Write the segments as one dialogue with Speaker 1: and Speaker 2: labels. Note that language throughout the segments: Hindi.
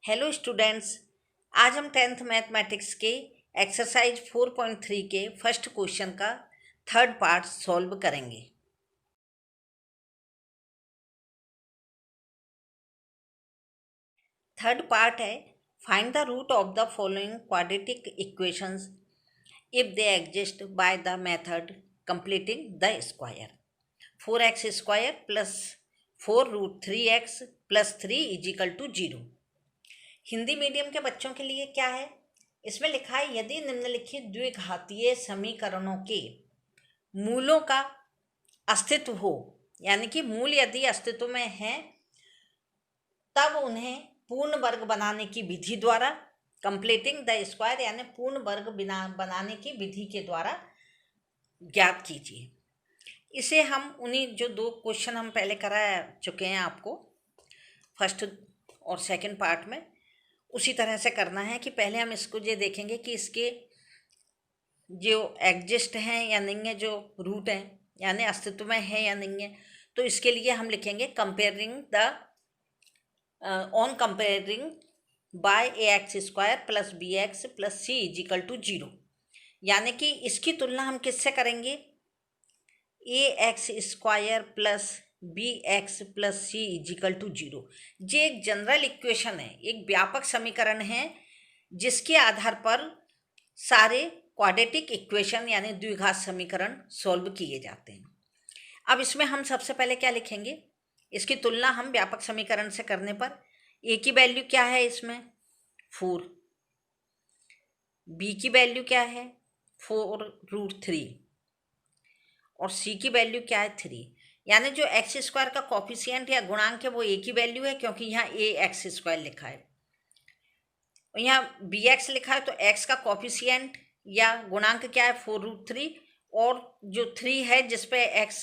Speaker 1: Hello students. आज हम 10th मैथमेटिक्स के एक्सरसाइज 4.3 के फर्स्ट क्वेश्चन का थर्ड पार्ट सॉल्व करेंगे। थर्ड पार्ट है find the root of the following quadratic equations if they exist by the method completing the square. 4x square plus 4√3x plus 3 equal to 0। Hindi medium के बच्चों के लिए क्या है, इसमें लिखा है यदि निम्नलिखित द्विघातीय समीकरणों के मूलों का अस्तित्व हो, यानी कि मूल यदि अस्तित्व में हैं तब उन्हें पूर्ण वर्ग बनाने की विधि द्वारा कंप्लीटिंग द स्क्वायर यानी पूर्ण वर्ग बनाने की विधि के द्वारा ज्ञात कीजिए। इसे हम उन्हीं जो दो क्वेश्चन हम पहले करा चुके हैं आपको फर्स्ट और सेकंड पार्ट में, उसी तरह से करना है कि पहले हम इसको ये देखेंगे कि इसके जो एग्जिस्ट हैं या नहीं है, जो रूट हैं यानी अस्तित्व में है या नहीं है। तो इसके लिए हम लिखेंगे comparing the on comparing by ax square plus bx plus c equal to 0, यानी कि इसकी तुलना हम किससे करेंगे, ax square plus bx plus c equal to 0। ये एक जनरल इक्वेशन है, एक व्यापक समीकरण है जिसके आधार पर सारे क्वाड्रेटिक इक्वेशन यानी द्विघात समीकरण सॉल्व किए जाते हैं। अब इसमें हम सबसे पहले क्या लिखेंगे, इसकी तुलना हम व्यापक समीकरण से करने पर a की वैल्यू क्या है इसमें 4, b की वैल्यू क्या है 4√3 और c की वैल्यू क्या है 3, यानी जो एक्स स्क्वायर का कॉफिशिएंट या गुणांक है वो a की वैल्यू है, क्योंकि यहाँ ax स्क्वायर लिखा है और यहाँ bx लिखा है, तो x का कॉफिशिएंट या गुणांक क्या है 4√3 और जो 3 है जिसपे x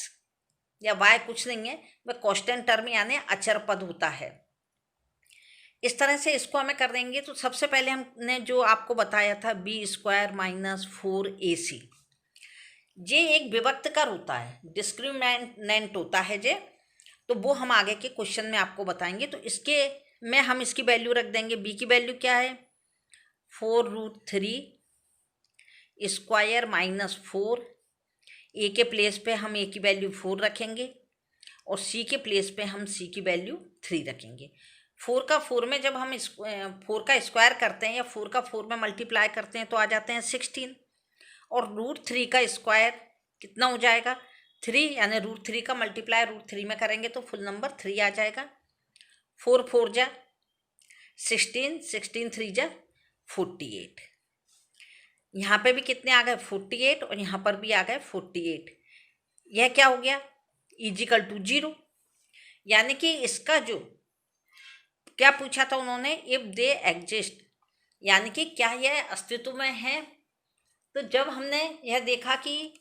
Speaker 1: या y कुछ नहीं है वह कांस्टेंट टर्म यानी अचर पद होता है। इस तरह से इसको हमें कर देंगे। तो सबसे पहले हमने जो आपको बताया था b स्क्वायर माइनस 4ac, ये एक विभक्तकर होता है, डिस्क्रिमिनेंट होता है जे, तो वो हम आगे के क्वेश्चन में आपको बताएंगे। तो इसके में हम इसकी वैल्यू रख देंगे, b की वैल्यू क्या है 4√3 स्क्वायर माइनस 4, a के प्लेस पे हम a की वैल्यू 4 रखेंगे और c के प्लेस पे हम c की वैल्यू 3 रखेंगे। 4 का 4 में जब हम 4 का स्क्वायर करते हैं या 4 का 4 में मल्टीप्लाई करते हैं तो आ जाते हैं 16 और √3 का स्क्वायर कितना हो जाएगा 3, यानी √3 का मल्टीप्लाई √3 में करेंगे तो फुल नंबर 3 आ जाएगा। 4 4 जा 16, 16 3 जा 48, यहाँ पे भी कितने आ गए 48 और यहाँ पर भी आ गए 48। यह क्या हो गया इजिकल टू 0, यानी कि इसका जो क्या पूछा था उन्होंने, इफ दे एग्जिस्ट, यानी कि क्या यह अस्तित्व में है। तो जब हमने यह देखा कि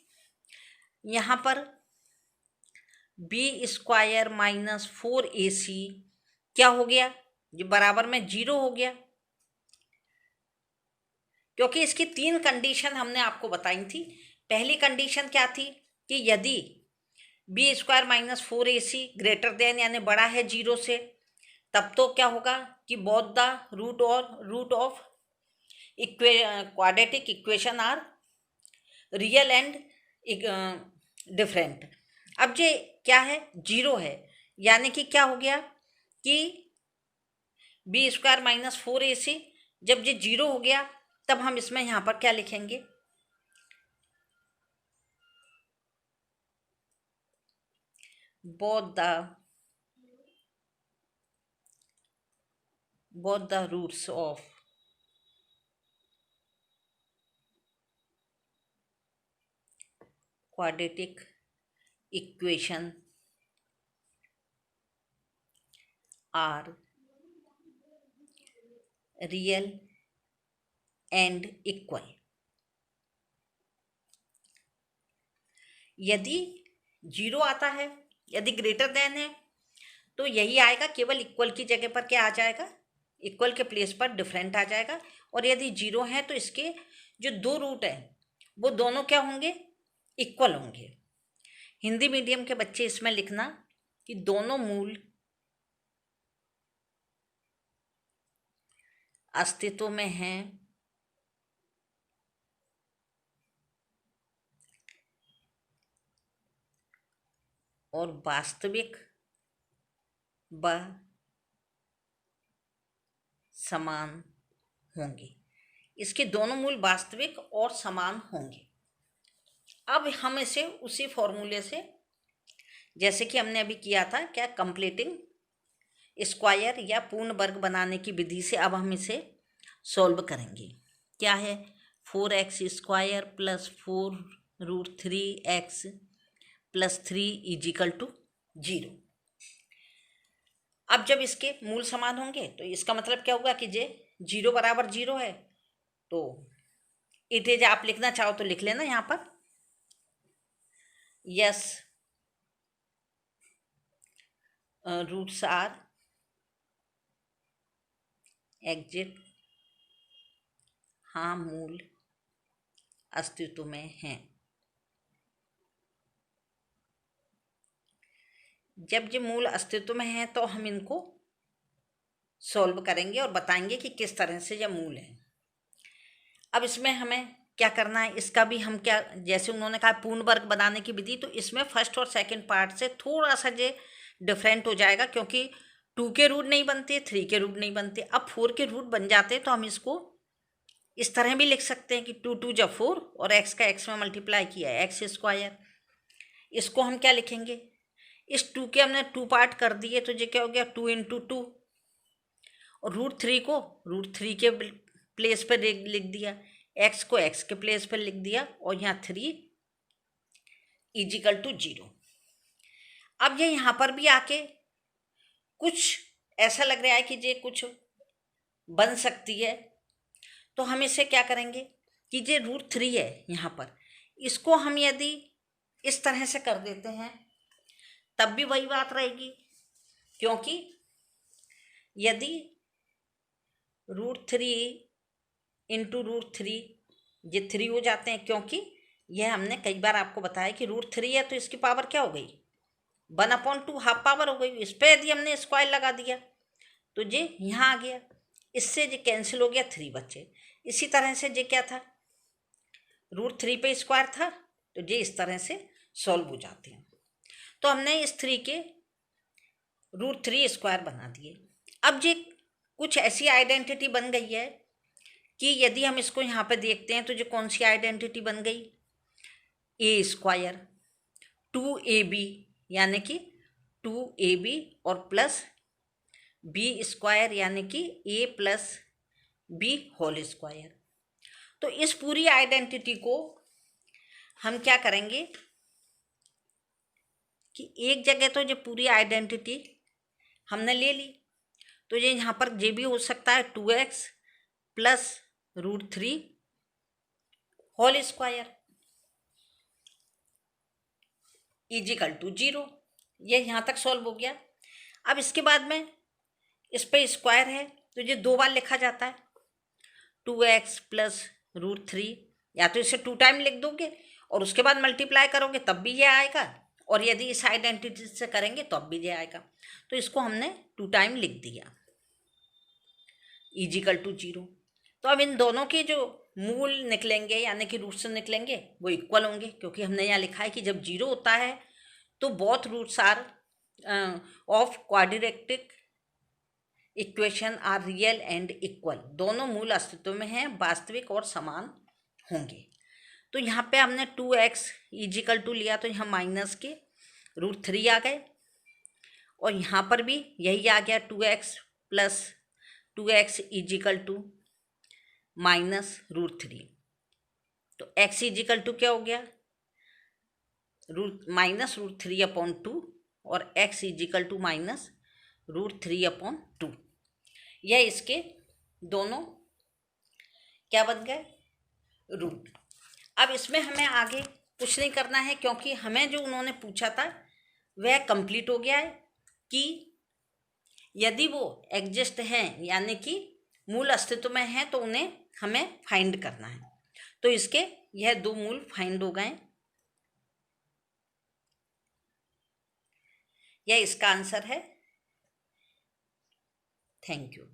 Speaker 1: यहाँ पर b स्क्वायर माइनस 4ac क्या हो गया, जो बराबर में 0 हो गया, क्योंकि इसकी 3 कंडीशन हमने आपको बताई थी। पहली कंडीशन क्या थी कि यदि b square minus 4ac greater than यानी बड़ा है 0 से, तब तो क्या होगा कि both the root of quadratic equation are real and different. अब ये क्या है 0 है, यानी कि क्या हो गया कि b स्क्वायर माइनस 4ac जब ये 0 हो गया तब हम इसमें यहाँ पर क्या लिखेंगे, both the roots of quadratic equation are real and equal। यदि 0 आता है, यदि ग्रेटर देन है तो यही आएगा, केवल इक्वल की जगह पर क्या आ जाएगा, इक्वल के प्लेस पर डिफरेंट आ जाएगा। और यदि 0 है तो इसके जो दो रूट हैं वो दोनों क्या होंगे, इक्वल होंगे। हिंदी मीडियम के बच्चे इसमें लिखना कि दोनों मूल अस्तित्व में हैं और वास्तविक व समान होंगे। इसके दोनों मूल वास्तविक और समान होंगे। अब हम इसे उसी फॉर्मूले से, जैसे कि हमने अभी किया था, क्या कंप्लीटिंग स्क्वायर या पूर्ण वर्ग बनाने की विधि से अब हम इसे सॉल्व करेंगे। क्या है, 4x² plus 4√3x plus 3 equal to 0। अब जब इसके मूल समान होंगे तो इसका मतलब क्या होगा कि जे 0 बराबर 0 है, तो इट इज, आप लिखना चाहो तो लिख लेना यहाँ पर, यस रूट्स आर एग्जिट, हाँ मूल अस्तित्व में हैं। जब ये मूल अस्तित्व में हैं तो हम इनको सॉल्व करेंगे और बताएंगे कि किस तरह से यह मूल है। अब इसमें हमें क्या करना है, इसका भी हम क्या, जैसे उन्होंने कहा पूर्ण वर्ग बनाने की विधि, तो इसमें फर्स्ट और सेकंड पार्ट से थोड़ा सा ये डिफरेंट हो जाएगा, क्योंकि 2 के रूट नहीं बनते, 3 के रूट नहीं बनते। अब 4 के रूट बन जाते तो हम इसको इस तरह भी लिख सकते हैं कि 2 2 जा 4 और x का x में मल्टीप्लाई किया है x²। इसको हम क्या लिखेंगे, इस 2 के हमने 2 पार्ट कर दिए तो ये क्या हो गया 2 × 2, और √3 को √3 के प्लेस पर लिख दिया, x को x के प्लेस पर लिख दिया, और यहाँ 3 इजिकल टू 0। अब ये यहाँ पर भी आके कुछ ऐसा लग रहा है कि ये कुछ बन सकती है, तो हम इसे क्या करेंगे कि ये √3 है यहाँ पर, इसको हम यदि इस तरह से कर देते हैं तब भी वही बात रहेगी, क्योंकि यदि √3 × √3 ये 3 हो जाते हैं, क्योंकि यह हमने कई बार आपको बताया कि √3 है तो इसकी पावर क्या हो गई 1/2, हाफ पावर हो गई। इस पर यदि हमने स्क्वायर लगा दिया तो ये यहाँ आ गया, इससे ये कैंसिल हो गया, 3 बचे। इसी तरह से ये क्या था, √3 पे स्क्वायर था, तो ये इस तरह से सॉल्व हो जाते हैं। तो हमने इस 3 के √3² बना दिए। अब ये कुछ ऐसी आइडेंटिटी बन गई है कि यदि हम इसको यहाँ पे देखते हैं तो जो कौन सी आइडेंटिटी बन गई, a² 2ab, यानी कि 2ab और प्लस b² यानी कि a + b²। तो इस पूरी आइडेंटिटी को हम क्या करेंगे कि एक जगह तो ये पूरी आइडेंटिटी हमने ले ली, तो ये यहाँ पर ये भी हो सकता है 2x + √3² इजिकल टू 0। ये यहाँ तक सॉल्व हो गया। अब इसके बाद में इस पे स्क्वायर है तो ये 2 बार लिखा जाता है, 2x + √3, या तो इसे 2 टाइम लिख दोगे और उसके बाद मल्टीप्लाई करोगे तब भी ये आएगा, और यदि इस आइडेंटिटी से करेंगे तब भी ये आएगा। तो इसको हमने 2 टाइम लिख दिया इजिकल टू 0। तो अब इन दोनों के जो मूल निकलेंगे यानी कि रूट्स निकलेंगे वो इक्वल होंगे, क्योंकि हमने यहाँ लिखा है कि जब 0 होता है तो both roots are of quadratic equation are real and equal, दोनों मूल अस्तित्व में हैं, वास्तविक और समान होंगे। तो यहाँ पे हमने 2x इजिकल टू लिया तो यहाँ माइनस के √3 आ गए, और यहाँ पर भी यही आ गया 2x + 2x इजिकल टू -√3। तो x इजिकल टू क्या हो गया -√3/2 और x इजिकल टू -√3/2। यह इसके दोनों क्या बन गए, रूट। अब इसमें हमें आगे कुछ नहीं करना है, क्योंकि हमें जो उन्होंने पूछा था वह कंप्लीट हो गया है कि यदि वो एग्जिस्ट हैं यानी कि मूल अस्तित्व में हैं तो उन्हें हमें फाइंड करना है। तो इसके यह 2 मूल फाइंड हो गए, यह इसका आंसर है। Thank you.